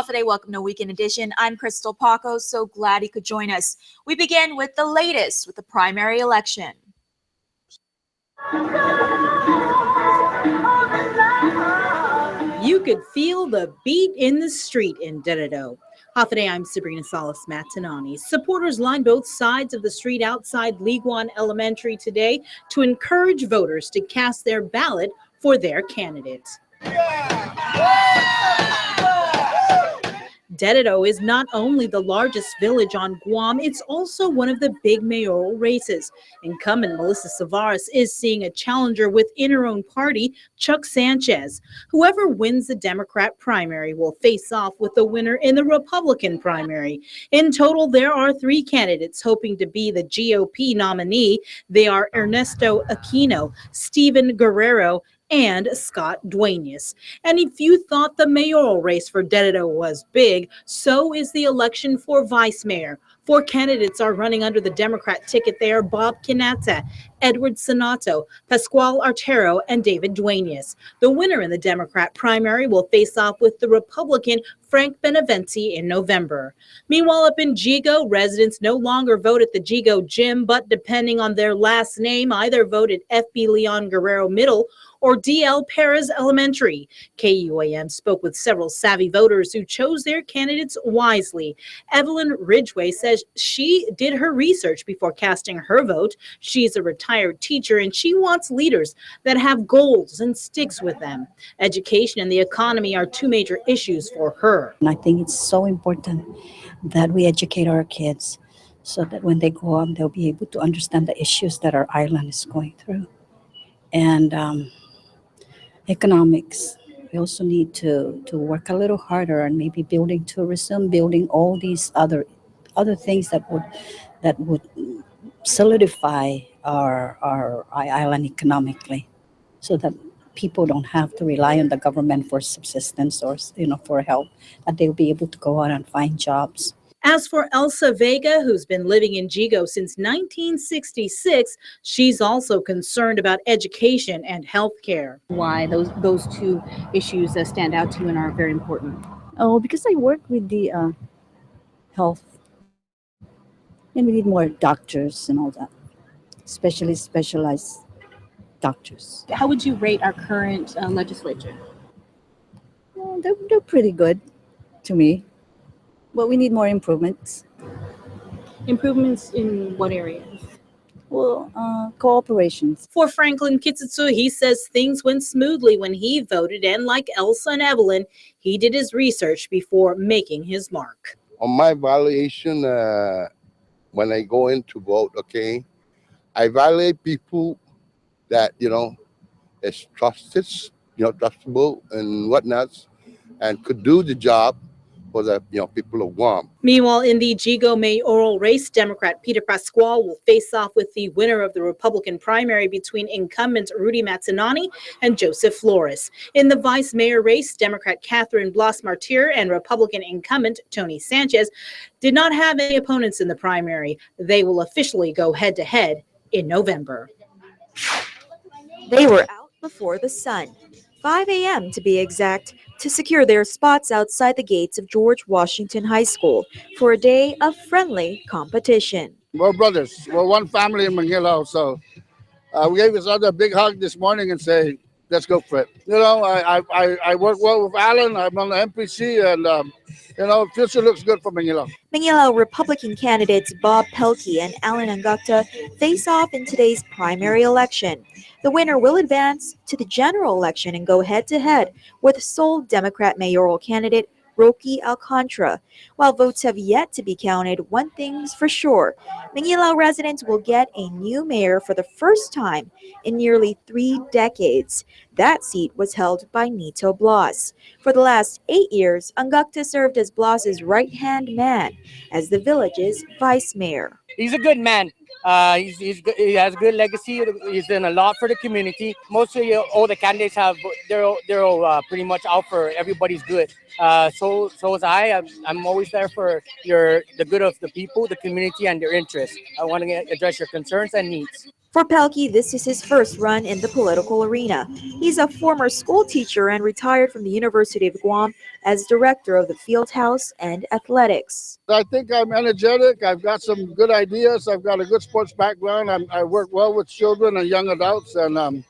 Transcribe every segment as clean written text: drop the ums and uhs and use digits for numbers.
Today, welcome to Weekend Edition. I'm Krystal Paco, so glad you could join us. We begin with the latest with the primary election. You could feel the beat in the street in Dededo. Today, I'm Sabrina Salas-Matanani. Supporters lined both sides of the street outside Liguan Elementary today to encourage voters to cast their ballot for their candidate. Dededo is not only the largest village on Guam, it's also one of the big mayoral races. Incumbent Melissa Savaras is seeing a challenger within her own party, Chuck Sanchez. Whoever wins the Democrat primary will face off with the winner in the Republican primary. In total, there are 3 candidates hoping to be the GOP nominee. They are Ernesto Aquino, Stephen Guerrero, and Scott Duenas. And if you thought the mayoral race for Dededo was big, so is the election for vice mayor. 4 candidates are running under the Democrat ticket. They are Bob Kinata, Edward Sanato, Pascual Artero, and David Duenas. The winner in the Democrat primary will face off with the Republican Frank Benavente in November. Meanwhile, up in Jigo, residents no longer vote at the Jigo gym, but depending on their last name, either vote at FB Leon Guerrero Middle or DL Perez Elementary. KUAM spoke with several savvy voters who chose their candidates wisely. Evelyn Ridgway says she did her research before casting her vote. She's a retired teacher and she wants leaders that have goals and sticks with them. Education and the economy are 2 major issues for her. And I think it's so important that we educate our kids so that when they grow up, they'll be able to understand the issues that our island is going through. And economics, we also need to work a little harder and maybe building tourism, building all these other things that would solidify our island economically, so that people don't have to rely on the government for subsistence or for help, that they'll be able to go out and find jobs. As for Elsa Vega, who's been living in Jigo since 1966, she's also concerned about education and health care. Why those 2 issues stand out to you and are very important? Oh, because I work with the health, and we need more doctors and all that, especially specialized doctors. How would you rate our current legislature? Well, they're pretty good to me. But we need more improvements. Improvements in what areas? Well, cooperations. For Franklin Kitsutsu, he says things went smoothly when he voted, and like Elsa and Evelyn, he did his research before making his mark. On my evaluation, when I go in to vote, okay, I evaluate people that, is trusted, trustable and whatnot, and could do the job for the people of Guam. Meanwhile, in the Jigo mayoral race, Democrat Peter Pascual will face off with the winner of the Republican primary between incumbent Rudy Matsinani and Joseph Flores. In the vice mayor race, Democrat Catherine Blas-Martir and Republican incumbent Tony Sanchez did not have any opponents in the primary. They will officially go head-to-head in November. They were out before the sun. 5 a.m. to be exact. to secure their spots outside the gates of George Washington High School for a day of friendly competition. We're brothers. We're one family in Manila. So we gave each other a big hug this morning and say, let's go for it. You know, I work well with Alan. I'm on the MPC, and you know, future looks good for Manila. Manila Republican candidates Bob Pelkey and Alan Angacta face off in today's primary election. The winner will advance to the general election and go head-to-head with sole Democrat mayoral candidate Roque Alcantara. While votes have yet to be counted, one thing's for sure. Manila residents will get a new mayor for the first time in nearly 3 decades. That seat was held by Nito Blas. For the last 8 years, Angacta served as Blas's right-hand man as the village's vice mayor. He's a good man. He has a good legacy. He's done a lot for the community. Mostly all the candidates they're all pretty much out for everybody's good. So is I. I'm always there for the good of the people, the community, and their interests. I want to address your concerns and needs. For Pelkey, this is his first run in the political arena. He's a former school teacher and retired from the University of Guam as director of the field house and athletics. I think I'm energetic. I've got some good ideas. I've got a good sports background. I work well with children and young adults, and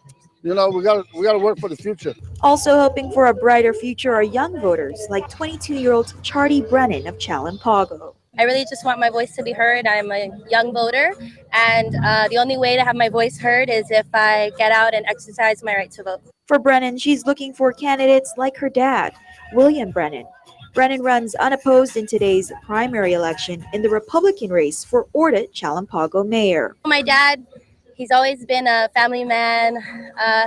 you know, we got to work for the future. Also hoping for a brighter future are young voters like 22-year-old Charlie Brennan of Krystal Paco. I really just want my voice to be heard. I'm a young voter, and the only way to have my voice heard is if I get out and exercise my right to vote. For Brennan, she's looking for candidates like her dad, William Brennan. Brennan runs unopposed in today's primary election in the Republican race for Orta Chalampago mayor. My dad, he's always been a family man.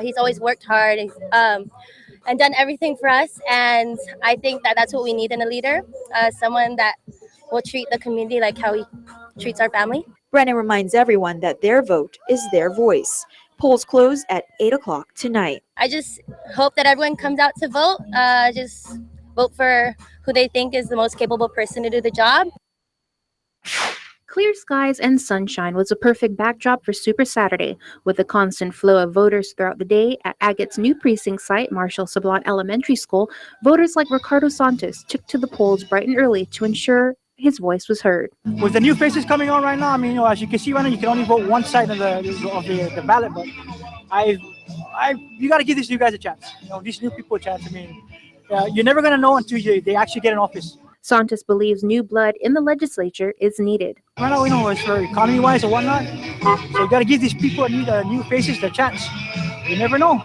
He's always worked hard and done everything for us, and I think that's what we need in a leader, someone that will treat the community like how he treats our family. Brennan reminds everyone that their vote is their voice. Polls close at 8 o'clock tonight. I just hope that everyone comes out to vote. Just vote for who they think is the most capable person to do the job. Clear skies and sunshine was a perfect backdrop for Super Saturday, with a constant flow of voters throughout the day. At Agate's new precinct site, Marshall Sablon Elementary School, voters like Ricardo Santos took to the polls bright and early to ensure his voice was heard. With the new faces coming on right now, I mean, you know, as you can see right now, you can only vote one side of the ballot, but you got to give these new guys a chance. You know, these new people a chance. I mean, you're never going to know until they actually get in office. Santos believes new blood in the legislature is needed. Right now, you know, it's for economy-wise or whatnot. So you got to give these people new faces their chance. You never know.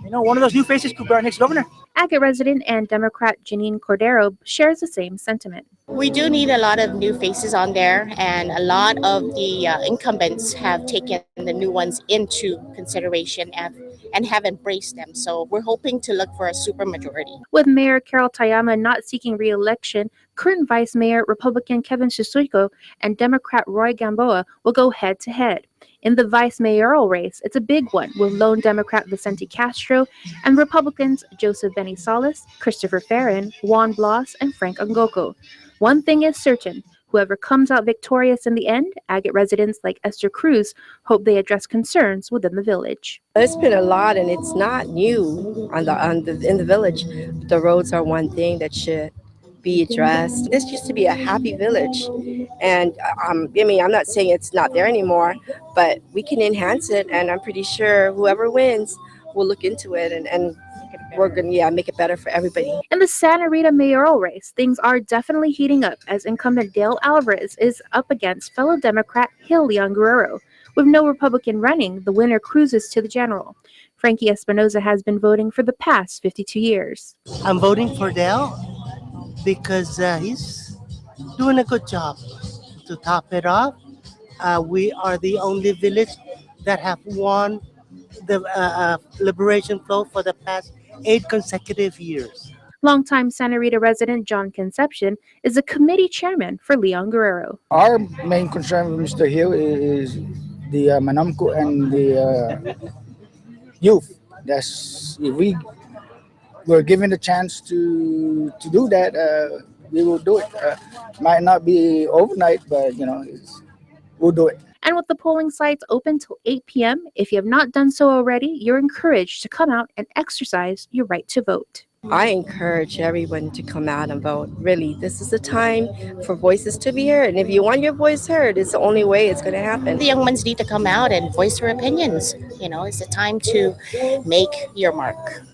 You know, one of those new faces could be our next governor. Agate resident and Democrat Janine Cordero shares the same sentiment. We do need a lot of new faces on there, and a lot of the incumbents have taken the new ones into consideration and have embraced them. So we're hoping to look for a supermajority. With Mayor Carol Tayama not seeking re-election, current Vice Mayor Republican Kevin Susuiko and Democrat Roy Gamboa will go head-to-head. In the vice mayoral race, it's a big one with lone Democrat Vicente Castro and Republicans Joseph Benny-Salas, Christopher Farron, Juan Blas, and Frank Angoko. One thing is certain, whoever comes out victorious in the end, Agate residents like Esther Cruz hope they address concerns within the village. It's been a lot, and it's not new in the village. The roads are one thing that should be addressed. This used to be a happy village, and I mean, I'm not saying it's not there anymore, but we can enhance it, and I'm pretty sure whoever wins will look into it and we're going to make it better for everybody. In the Santa Rita mayoral race, things are definitely heating up as incumbent Dale Alvarez is up against fellow Democrat Gil Leon Guerrero. With no Republican running, the winner cruises to the general. Frankie Espinoza has been voting for the past 52 years. I'm voting for Dale because he's doing a good job. To top it off, we are the only village that have won the Liberation Flow for the past 8 consecutive years. Longtime Santa Rita resident John Concepcion is the committee chairman for Leon Guerrero. Our main concern with Mr. Hill is the Manamco and the youth. That's if we were given the chance to do that, we will do it. Might not be overnight, but you know, we'll do it. And with the polling sites open till 8 p.m., if you have not done so already, you're encouraged to come out and exercise your right to vote. I encourage everyone to come out and vote. Really, this is the time for voices to be heard. And if you want your voice heard, it's the only way it's going to happen. The young ones need to come out and voice their opinions. You know, it's the time to make your mark.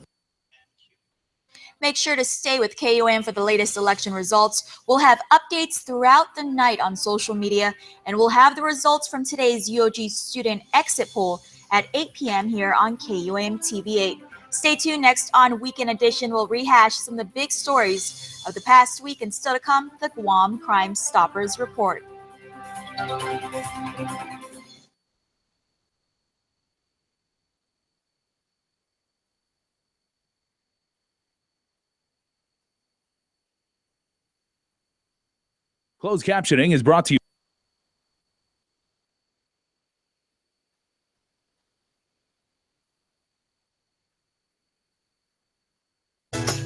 Make sure to stay with KUAM for the latest election results. We'll have updates throughout the night on social media, and we'll have the results from today's UOG student exit poll at 8 p.m. here on KUAM TV8. Stay tuned. Next on Weekend Edition, we'll rehash some of the big stories of the past week, and still to come, the Guam Crime Stoppers Report. Closed captioning is brought to you.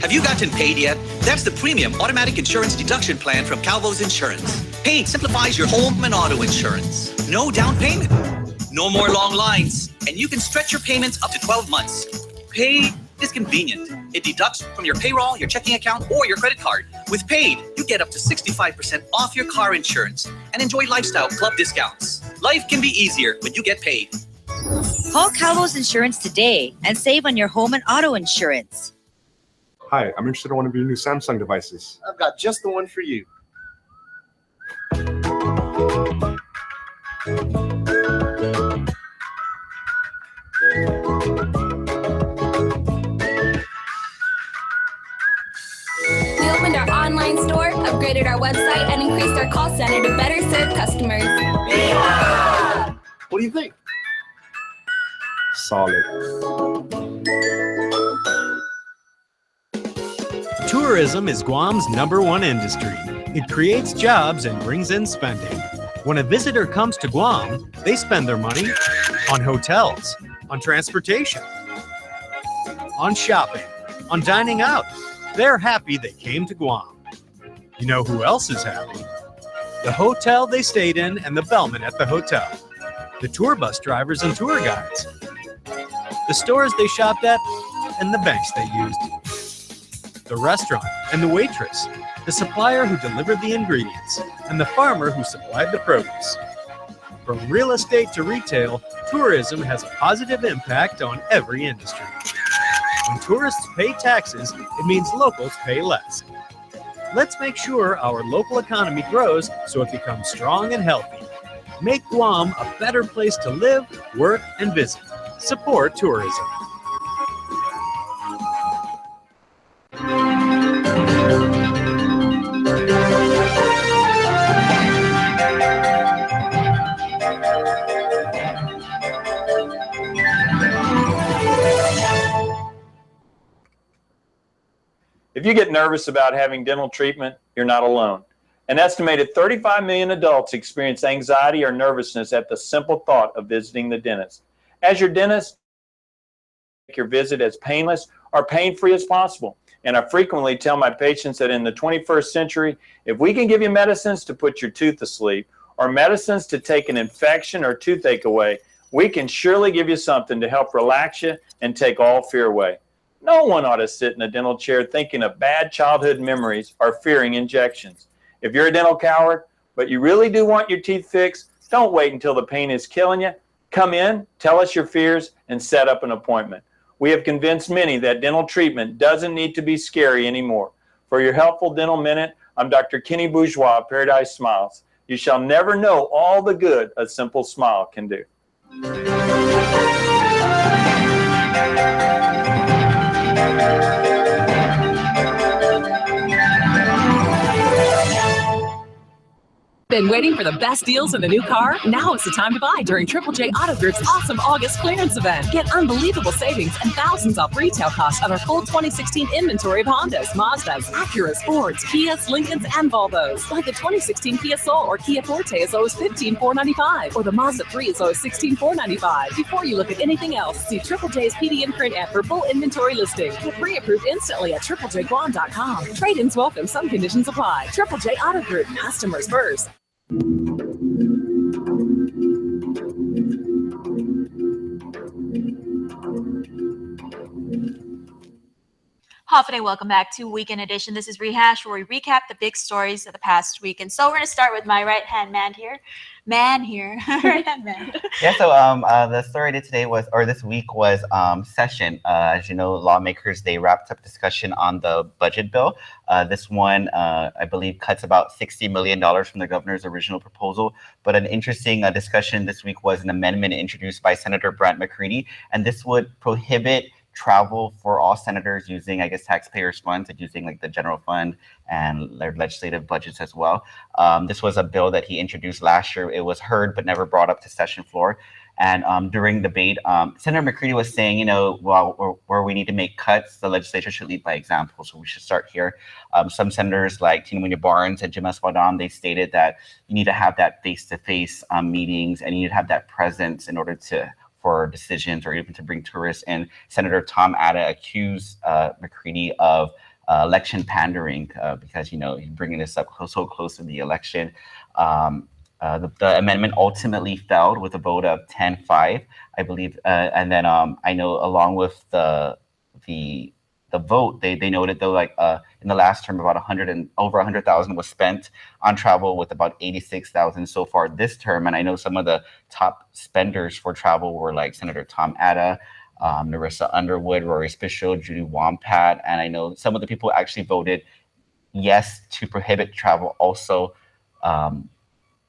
Have you gotten paid yet? That's the premium automatic insurance deduction plan from Calvo's Insurance. Paid simplifies your home and auto insurance. No down payment. No more long lines. And you can stretch your payments up to 12 months. Paid is convenient. It deducts from your payroll, your checking account, or your credit card. With Paid, you get up to 65% off your car insurance and enjoy lifestyle club discounts. Life can be easier when you get paid. Call Calvo's Insurance today and save on your home and auto insurance. Hi, I'm interested in one of your new Samsung devices. I've got just the one for you. We opened our online store, upgraded our website, and increased our call center to better serve customers. Yeah! What do you think? Solid. Tourism is Guam's #1 industry. It creates jobs and brings in spending. When a visitor comes to Guam, they spend their money on hotels, on transportation, on shopping, on dining out. They're happy they came to Guam. You know who else is happy? The hotel they stayed in and the bellman at the hotel. The tour bus drivers and tour guides. The stores they shopped at and the banks they used. The restaurant and the waitress. The supplier who delivered the ingredients and the farmer who supplied the produce. From real estate to retail, tourism has a positive impact on every industry. When tourists pay taxes, it means locals pay less. Let's make sure our local economy grows so it becomes strong and healthy. Make Guam a better place to live, work, and visit. Support tourism. If you get nervous about having dental treatment, you're not alone. An estimated 35 million adults experience anxiety or nervousness at the simple thought of visiting the dentist. As your dentist, make your visit as painless or pain-free as possible. And I frequently tell my patients that in the 21st century, if we can give you medicines to put your tooth to sleep or medicines to take an infection or toothache away, we can surely give you something to help relax you and take all fear away. No one ought to sit in a dental chair thinking of bad childhood memories or fearing injections. If you're a dental coward, but you really do want your teeth fixed, don't wait until the pain is killing you. Come in, tell us your fears, and set up an appointment. We have convinced many that dental treatment doesn't need to be scary anymore. For your helpful dental minute, I'm Dr. Kenny Bourgeois of Paradise Smiles. You shall never know all the good a simple smile can do. Been waiting for the best deals in the new car? Now is the time to buy during Triple J Auto Group's awesome August clearance event. Get unbelievable savings and thousands off retail costs on our full 2016 inventory of Hondas, Mazdas, Acuras, Fords, Kias, Lincolns, and Volvos. Like the 2016 Kia Soul or Kia Forte as low as $15,495, or the Mazda 3 as low as $16,495. Before you look at anything else, see Triple J's PD Imprint app for full inventory listing. Get pre-approved instantly at triplejguam.com. Trade-ins welcome. Some conditions apply. Triple J Auto Group. Customers first. Hoffman, welcome back to Weekend Edition. This is Rehash, where we recap the big stories of the past week. And so we're going to start with my right-hand man here. Right-hand man. Yeah, so the story I did today was, or this week was session. As you know, lawmakers, they wrapped up discussion on the budget bill. This one, I believe, cuts about $60 million from the governor's original proposal. But an interesting discussion this week was an amendment introduced by Senator Brant McCready, and this would prohibit travel for all senators using, I guess, taxpayers' funds and using like the general fund and their legislative budgets as well. This was a bill that he introduced last year. It was heard but never brought up to session floor. And during debate, Senator McCready was saying, you know, well, where we need to make cuts, the legislature should lead by example. So we should start here. Some senators like Tina Munoz Barnes and Jim Espadon, they stated that you need to have that face-to-face meetings and you need to have that presence in order for decisions or even to bring tourists in. Senator Tom Atta accused McCready of election pandering because, you know, he's bringing this up so close to the election. The amendment ultimately failed with a vote of 10-5, I believe. And then I know along with the vote, they noted though, like in the last term, about over 100,000 was spent on travel, with about 86,000 so far this term. And I know some of the top spenders for travel were like Senator Tom Atta, Narissa Underwood, Rory Spischel, Judy Wampat, and I know some of the people actually voted yes to prohibit travel also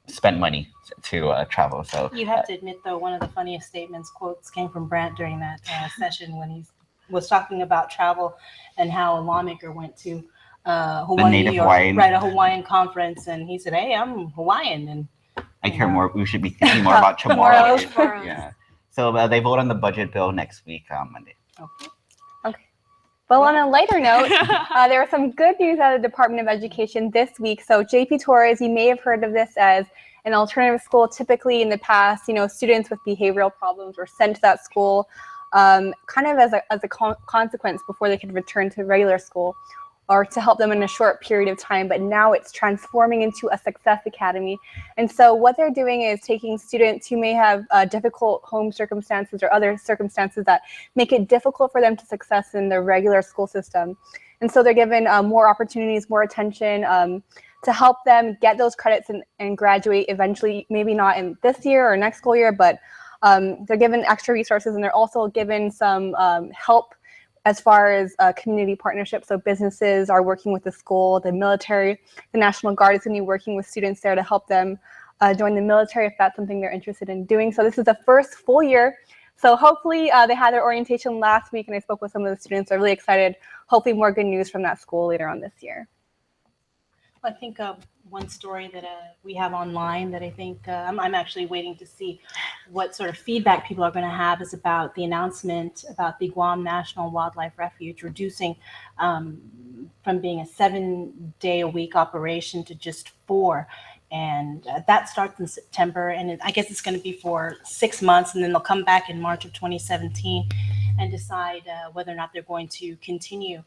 spent money to travel. So you have to admit, though, one of the funniest quotes came from Brant during that session when he was talking about travel and how a lawmaker went to Hawaii, a Hawaiian conference, and he said, "Hey, I'm Hawaiian," and I care more. We should be thinking more about tomorrow. Yeah. So they vote on the budget bill next week on Monday. Okay. Well, on a lighter note, there was some good news out of the Department of Education this week. So JP Torres, you may have heard of this as an alternative school. Typically in the past, you know, students with behavioral problems were sent to that school kind of as a consequence before they could return to regular school, or to help them in a short period of time. But now it's transforming into a success academy. And so what they're doing is taking students who may have difficult home circumstances or other circumstances that make it difficult for them to success in the regular school system. And so they're given more opportunities, more attention to help them get those credits and graduate eventually, maybe not in this year or next school year, but they're given extra resources, and they're also given some help as far as community partnerships. So businesses are working with the school, the military, the National Guard is going to be working with students there to help them join the military if that's something they're interested in doing. So this is the first full year. So hopefully they had their orientation last week, and I spoke with some of the students. They're really excited. Hopefully more good news from that school later on this year. I think one story that we have online that I think I'm actually waiting to see what sort of feedback people are going to have is about the announcement about the Guam National Wildlife Refuge reducing from being a 7-day-a-week operation to just 4. And that starts in September, and I guess it's going to be for 6 months, and then they'll come back in March of 2017 and decide whether or not they're going to continue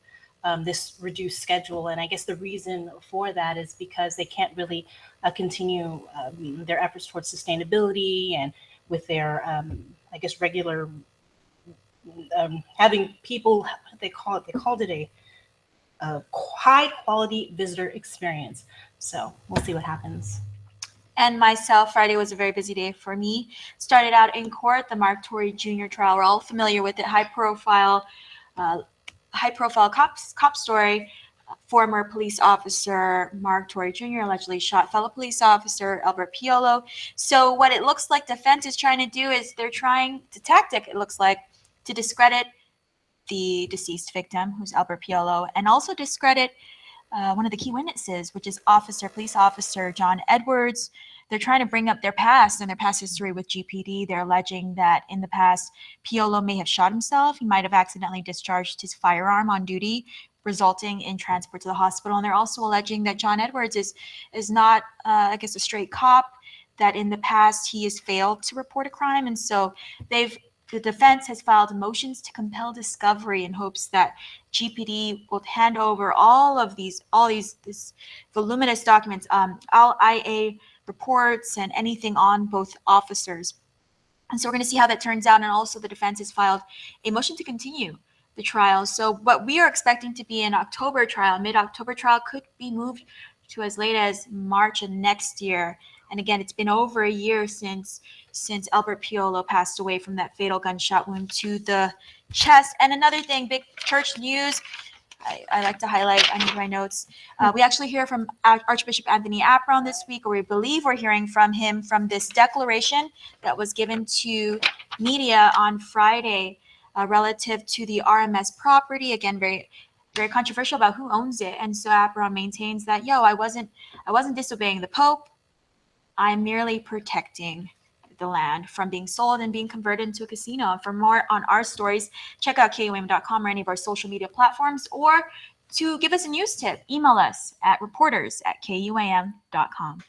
this reduced schedule. And I guess the reason for that is because they can't really continue their efforts towards sustainability and with their, I guess, regular having people, what they called it a high quality visitor experience. So we'll see what happens. And myself, Friday was a very busy day for me. Started out in court, the Mark Torrey Jr. trial. We're all familiar with it. High profile cop story. Former police officer Mark Torrey Jr. allegedly shot fellow police officer Albert Piolo. So what it looks like defense is trying to do is they're trying to tactic, it looks like, to discredit the deceased victim, who's Albert Piolo, and also discredit one of the key witnesses, which is police officer John Edwards. They're trying to bring up their past and their past history with GPD. They're alleging that in the past, Piolo may have shot himself. He might have accidentally discharged his firearm on duty, resulting in transport to the hospital. And they're also alleging that John Edwards is not, I guess, a straight cop, that in the past he has failed to report a crime. And so the defense has filed motions to compel discovery in hopes that GPD will hand over all these voluminous documents, all IA reports and anything on both officers. And so we're going to see how that turns out. And also the defense has filed a motion to continue the trial. So what we are expecting to be an October trial, mid-October trial, could be moved to as late as March of next year. And again, it's been over a year since Albert Piolo passed away from that fatal gunshot wound to the chest. And another thing, big church news, I like to highlight, I need my notes. We actually hear from Archbishop Anthony Apron this week, or we believe we're hearing from him from this declaration that was given to media on Friday relative to the RMS property. Again, very controversial about who owns it. And so Apron maintains that, I wasn't disobeying the Pope. I'm merely protecting the land from being sold and being converted into a casino. And for more on our stories, check out KUAM.com or any of our social media platforms, or to give us a news tip, email us at reporters@KUAM.com.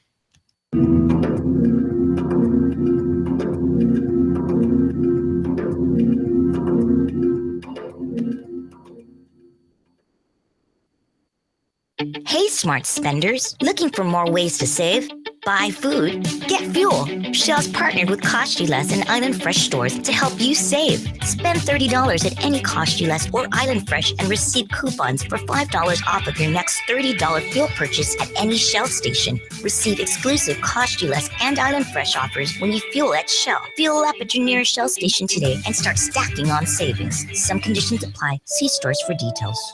Hey, smart spenders, looking for more ways to save? Buy food, get fuel. Shell's partnered with Cost You Less and Island Fresh stores to help you save. Spend $30 at any Cost You Less or Island Fresh and receive coupons for $5 off of your next $30 fuel purchase at any Shell station. Receive exclusive Cost You Less and Island Fresh offers when you fuel at Shell. Fuel up at your nearest Shell station today and start stacking on savings. Some conditions apply. See stores for details.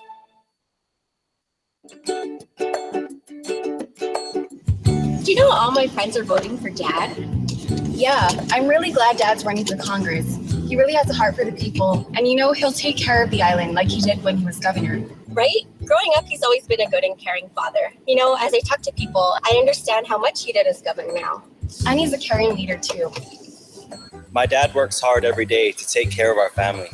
Do you know all my friends are voting for Dad? Yeah, I'm really glad Dad's running for Congress. He really has a heart for the people, and he'll take care of the island like he did when he was governor. Right? Growing up, he's always been a good and caring father. As I talk to people, I understand how much he did as governor now. And he's a caring leader too. My dad works hard every day to take care of our family.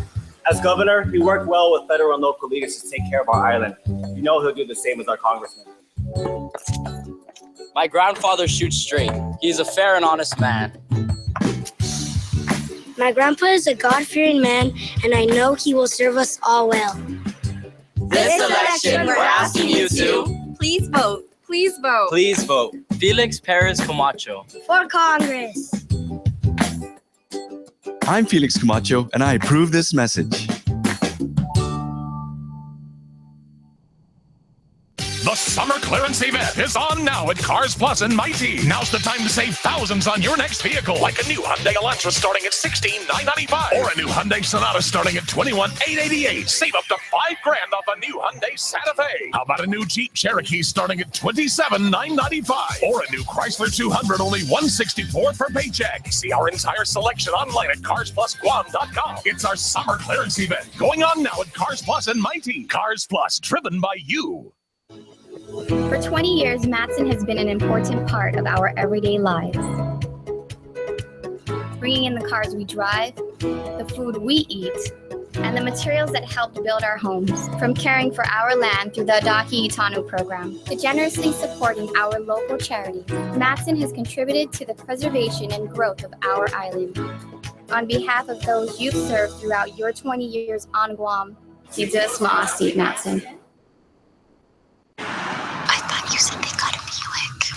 As governor, he worked well with federal and local leaders to take care of our island. He'll do the same as our congressman. My grandfather shoots straight. He's a fair and honest man. My grandpa is a God-fearing man, and I know he will serve us all well. This election, we're asking you to please vote. Please vote. Please vote. Felix Perez Camacho. For Congress. I'm Felix Camacho, and I approve this message. The summer clearance event is on now at Cars Plus and Mighty. Now's the time to save thousands on your next vehicle, like a new Hyundai Elantra starting at $16,995, or a new Hyundai Sonata starting at $21,888. Save up to $5,000 off a new Hyundai Santa Fe. How about a new Jeep Cherokee starting at $27,995, or a new Chrysler 200 only $164 per paycheck? See our entire selection online at CarsPlusGuam.com. It's our summer clearance event going on now at Cars Plus and Mighty. Cars Plus, driven by you. For 20 years, Matson has been an important part of our everyday lives. Bringing in the cars we drive, the food we eat, and the materials that helped build our homes. From caring for our land through the Daki Itanu program to generously supporting our local charities, Matson has contributed to the preservation and growth of our island. On behalf of those you've served throughout your 20 years on Guam, Tidzas Ma'asi, Matson. You said they got a Buick.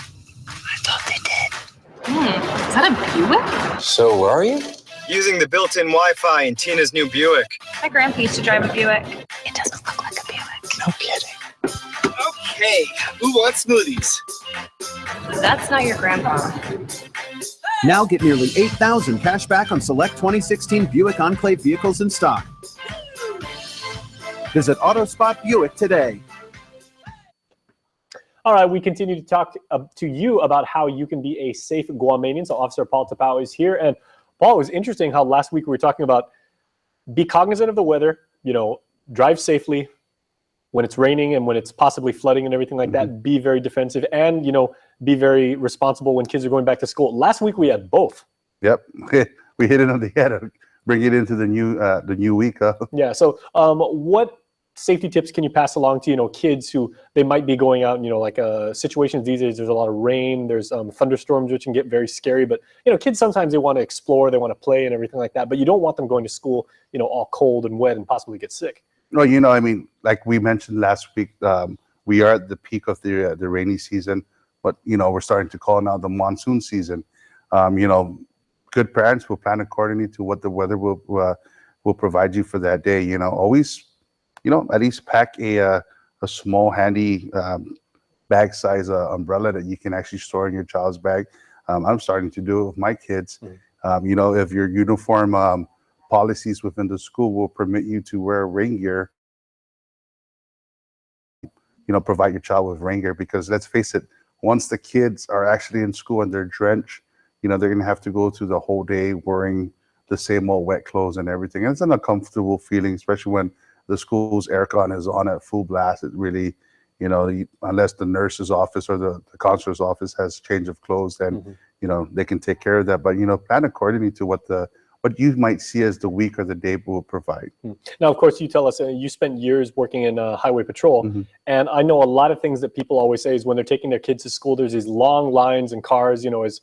I thought they did. Is that a Buick? So where are you? Using the built-in Wi-Fi in Tina's new Buick. My grandpa used to drive a Buick. It doesn't look like a Buick. No kidding. Okay, who wants smoothies? That's not your grandpa. Now get nearly $8,000 cash back on select 2016 Buick Enclave vehicles in stock. Visit AutoSpot Buick today. All right, we continue to talk to you about how you can be a safe Guamanian. So Officer Paul Tapao is here. And Paul, it was interesting how last week we were talking about be cognizant of the weather, drive safely when it's raining and when it's possibly flooding and everything like that. Be very defensive and, be very responsible when kids are going back to school. Last week we had both. Yep, we hit it on the head. Bring it into the new week. Yeah, so what safety tips can you pass along to kids who they might be going out situations these days? There's a lot of rain, there's thunderstorms which can get very scary, but kids sometimes they want to explore, they want to play and everything like that, but you don't want them going to school all cold and wet and possibly get sick. No, like we mentioned last week, we are at the peak of the rainy season, but we're starting to call now the monsoon season. Good parents will plan accordingly to what the weather will provide you for that day. Always at least pack a small handy bag size umbrella that you can actually store in your child's bag. I'm starting to do it with my kids. If your uniform policies within the school will permit you to wear rain gear, provide your child with rain gear, because let's face it, once the kids are actually in school and they're drenched, they're going to have to go through the whole day wearing the same old wet clothes and everything. And it's an uncomfortable feeling, especially when the school's aircon is on at full blast. It really, unless the nurse's office or the counselor's office has change of clothes, then, they can take care of that. But, plan accordingly to what you might see as the week or the day will provide. Now, of course, you tell us you spent years working in highway patrol, and I know a lot of things that people always say is when they're taking their kids to school, there's these long lines and cars, as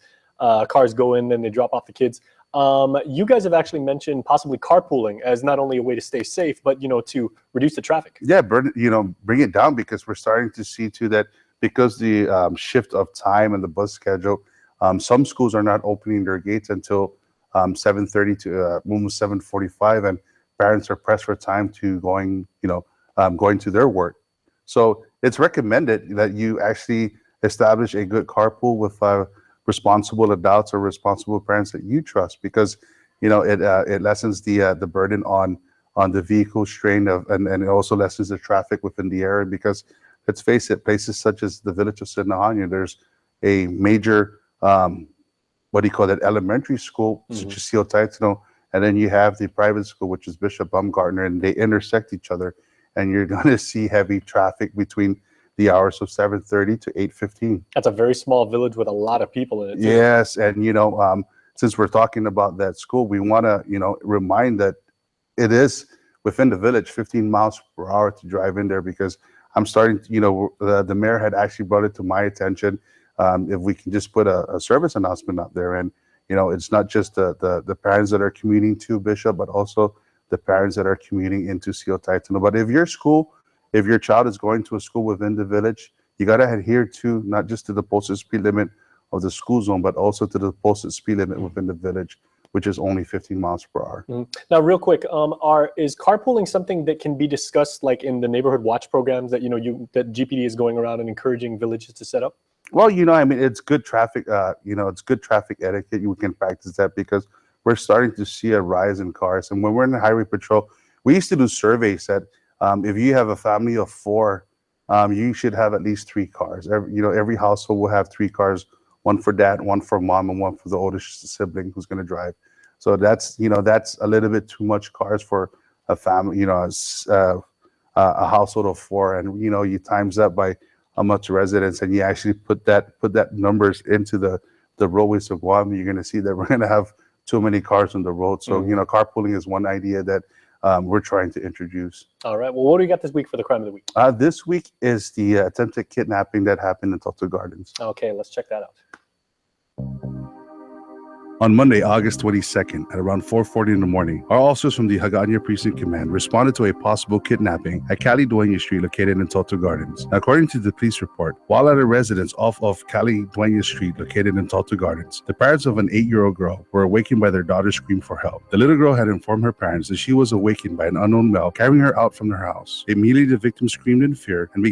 cars go in, then they drop off the kids. You guys have actually mentioned possibly carpooling as not only a way to stay safe, but to reduce the traffic. Yeah, bring it down, because we're starting to see too that because the shift of time and the bus schedule, some schools are not opening their gates until 7:30 to almost 7:45, and parents are pressed for time to going to their work. So it's recommended that you actually establish a good carpool with responsible adults or responsible parents that you trust, because it lessens the burden on the vehicle strain and it also lessens the traffic within the area. Because let's face it, places such as the village of Sidnahanya, there's a major elementary school, such as Seal Taitano, and then you have the private school, which is Bishop Baumgartner, and they intersect each other, and you're going to see heavy traffic between the hours of 7:30 to 8:15. That's a very small village with a lot of people in it too. Yes, and since we're talking about that school, we want to remind that it is within the village 15 miles per hour to drive in there, because I'm starting to, the mayor had actually brought it to my attention. If we can just put a service announcement out there, and it's not just the parents that are commuting to Bishop, but also the parents that are commuting into Seal Taitano. But if your child is going to a school within the village, you got to adhere to not just to the posted speed limit of the school zone, but also to the posted speed limit within the village, which is only 15 miles per hour. Now, real quick, is carpooling something that can be discussed like in the neighborhood watch programs that that GPD is going around and encouraging villages to set up? Well, it's good traffic. It's good traffic etiquette. You can practice that, because we're starting to see a rise in cars. And when we're in the highway patrol, we used to do surveys that if you have a family of 4, you should have at least 3 cars. Every household will have 3 cars, one for dad, one for mom, and one for the oldest sibling who's going to drive. So that's a little bit too much cars for a family, a household of 4, and you times that by how much residents, and you actually put that numbers into the roadways of Guam, you're going to see that we're going to have too many cars on the road. So carpooling is one idea that we're trying to introduce. All right. Well, what do we got this week for the crime of the week? This week is the attempted kidnapping that happened in Tortuga Gardens. Okay, let's check that out. On Monday, August 22nd, at around 4:40 in the morning, our officers from the Hagåtña Precinct Command responded to a possible kidnapping at Cali Dueña Street located in Tortuga Gardens. Now, according to the police report, while at a residence off of Cali Dueña Street located in Tortuga Gardens, the parents of an 8-year-old girl were awakened by their daughter's scream for help. The little girl had informed her parents that she was awakened by an unknown male carrying her out from their house. Immediately, the victim screamed in fear and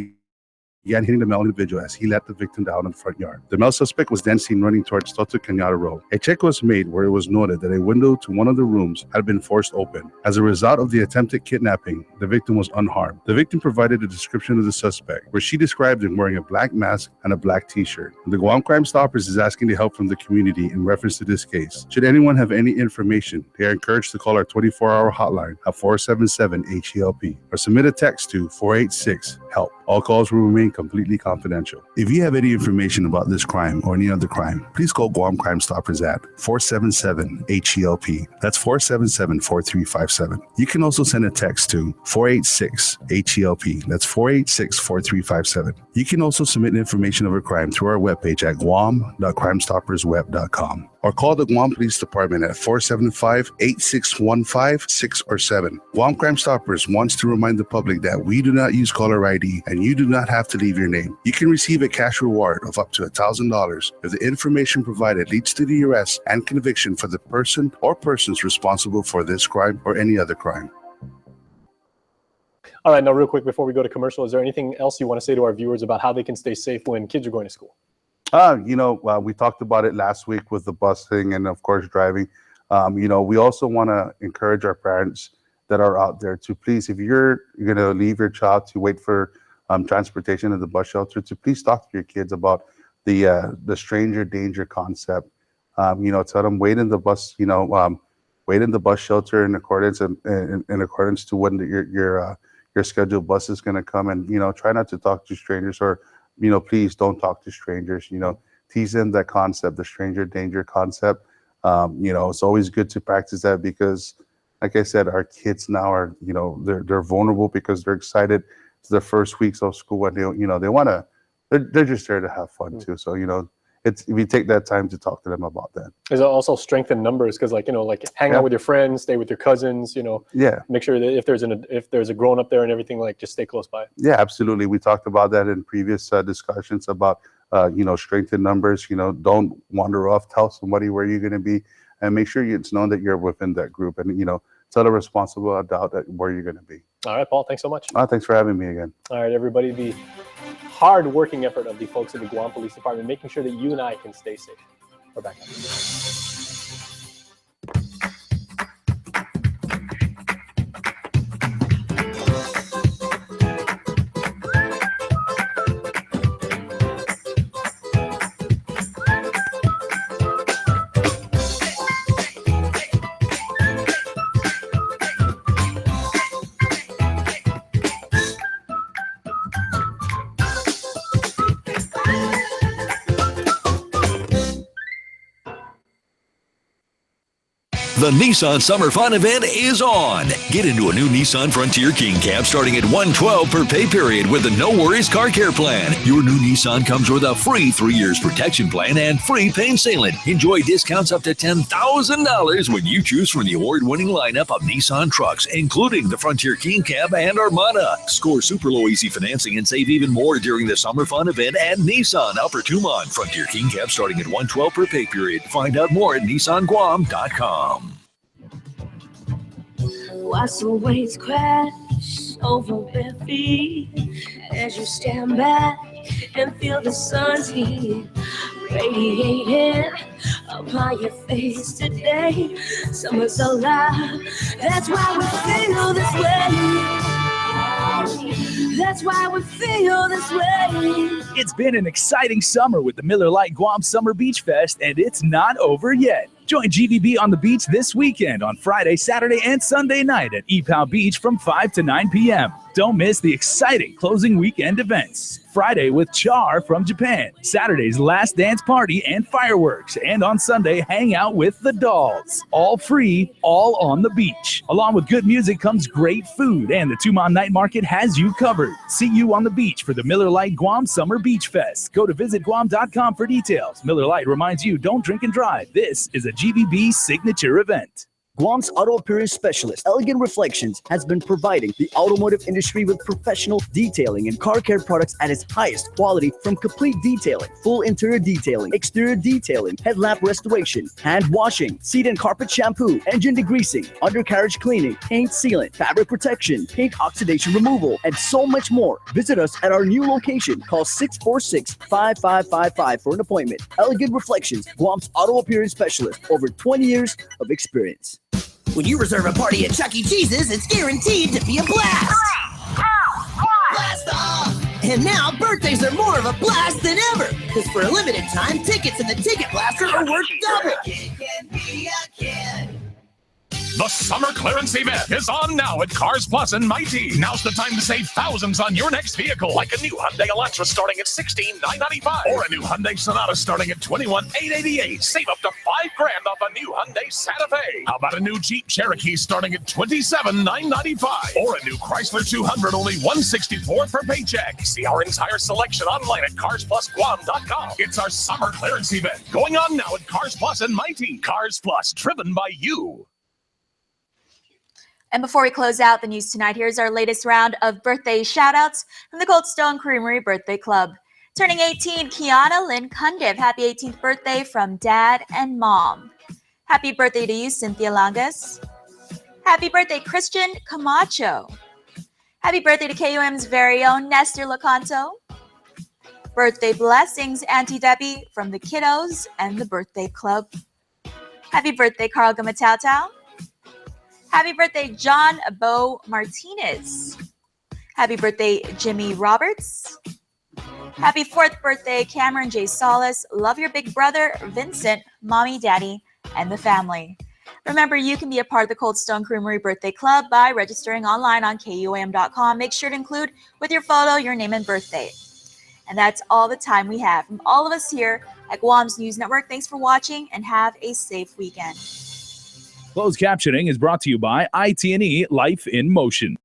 began hitting the male individual as he let the victim down in the front yard. The male suspect was then seen running towards Toto Cañada Road. A check was made where it was noted that a window to one of the rooms had been forced open. As a result of the attempted kidnapping, the victim was unharmed. The victim provided a description of the suspect, where she described him wearing a black mask and a black t-shirt. The Guam Crime Stoppers is asking the help from the community in reference to this case. Should anyone have any information, they are encouraged to call our 24-hour hotline at 477-HELP or submit a text to 486-HELP. All calls will remain completely confidential. If you have any information about this crime or any other crime, please call Guam Crime Stoppers at 477-HELP. That's 477-4357. You can also send a text to 486-HELP. That's 486-4357. You can also submit information of a crime through our webpage at guam.crimestoppersweb.com or call the Guam Police Department at 475-8615, 6 or 7. Guam Crime Stoppers wants to remind the public that we do not use caller ID and you do not have to leave your name. You can receive a cash reward of up to $1,000 if the information provided leads to the arrest and conviction for the person or persons responsible for this crime or any other crime. All right, now real quick before we go to commercial, is there anything else you want to say to our viewers about how they can stay safe when kids are going to school? We talked about it last week with the busing and of course driving. We also want to encourage our parents that are out there to please, if you're going to leave your child to wait for transportation at the bus shelter, to please talk to your kids about the stranger danger concept. Tell them wait in the bus, wait in the bus shelter in accordance in accordance to when your scheduled bus is going to come, and try not to talk to strangers, or please don't talk to strangers. Tease in that concept, the stranger danger concept. It's always good to practice that because, like I said, our kids now are they're vulnerable because they're excited. It's their first weeks of school, and they're just there to have fun too. So if you take that time to talk to them about that. Is it also strengthen numbers? Because hang out with your friends, stay with your cousins. Yeah. Make sure that if there's a grown up there and everything, just stay close by. Yeah, absolutely. We talked about that in previous discussions about strengthen numbers. Don't wander off. Tell somebody where you're going to be, and make sure it's known that you're within that group, and tell a responsible adult that where you're going to be. All right, Paul. Thanks so much. Thanks for having me again. All right, everybody. The hard-working effort of the folks at the Guam Police Department, making sure that you and I can stay safe. We're back. The Nissan Summer Fun event is on. Get into a new Nissan Frontier King Cab starting at $112 per pay period with a no worries car care plan. Your new Nissan comes with a free 3 years protection plan and free paint sealant. Enjoy discounts up to $10,000 when you choose from the award-winning lineup of Nissan trucks, including the Frontier King Cab and Armada. Score super low easy financing and save even more during the Summer Fun event at Nissan Upper Tumon. Frontier King Cab starting at $112 per pay period. Find out more at NissanGuam.com. Watch the waves crash over bare feet as you stand back and feel the sun's heat radiating upon your face today. Summer's alive, that's why we feel this way. That's why we feel this way. It's been an exciting summer with the Miller Lite Guam Summer Beach Fest, and it's not over yet. Join GVB on the beach this weekend on Friday, Saturday, and Sunday night at Ipao Beach from 5 to 9 p.m. Don't miss the exciting closing weekend events. Friday with Char from Japan. Saturday's last dance party and fireworks. And on Sunday, hang out with the dolls. All free, all on the beach. Along with good music comes great food, and the Tumon Night Market has you covered. See you on the beach for the Miller Lite Guam Summer Beach Fest. Go to visitguam.com for details. Miller Lite reminds you, don't drink and drive. This is a GVB signature event. Guam's auto appearance specialist, Elegant Reflections, has been providing the automotive industry with professional detailing and car care products at its highest quality, from complete detailing, full interior detailing, exterior detailing, headlamp restoration, hand washing, seat and carpet shampoo, engine degreasing, undercarriage cleaning, paint sealant, fabric protection, paint oxidation removal, and so much more. Visit us at our new location. Call 646-5555 for an appointment. Elegant Reflections, Guam's auto appearance specialist, over 20 years of experience. When you reserve a party at Chuck E. Cheese's, it's guaranteed to be a blast. Blast off! And now birthdays are more of a blast than ever, because for a limited time, tickets in the Ticket Blaster are worth double. The summer clearance event is on now at Cars Plus and Mighty. Now's the time to save thousands on your next vehicle, like a new Hyundai Elantra starting at $16,995, or a new Hyundai Sonata starting at $21,888. Save up to $5,000 off a new Hyundai Santa Fe. How about a new Jeep Cherokee starting at $27,995, or a new Chrysler 200 only $164 per paycheck? See our entire selection online at CarsPlusGuam.com. It's our summer clearance event going on now at Cars Plus and Mighty. Cars Plus, driven by you. And before we close out the news tonight, here's our latest round of birthday shout-outs from the Cold Stone Creamery Birthday Club. Turning 18, Kiana Lynn Cundiv. Happy 18th birthday from Dad and Mom. Happy birthday to you, Cynthia Langas. Happy birthday, Christian Camacho. Happy birthday to KUM's very own Nestor Lacanto. Birthday blessings, Auntie Debbie, from the kiddos and the birthday club. Happy birthday, Carl Gamatao. Happy birthday, John Bo Martinez. Happy birthday, Jimmy Roberts. Happy 4th birthday, Cameron J. Solis. Love your big brother, Vincent, mommy, daddy, and the family. Remember, you can be a part of the Cold Stone Creamery Birthday Club by registering online on KUAM.com. Make sure to include with your photo your name and birthday. And that's all the time we have. From all of us here at Guam's News Network, thanks for watching and have a safe weekend. Closed captioning is brought to you by IT&E Life in Motion.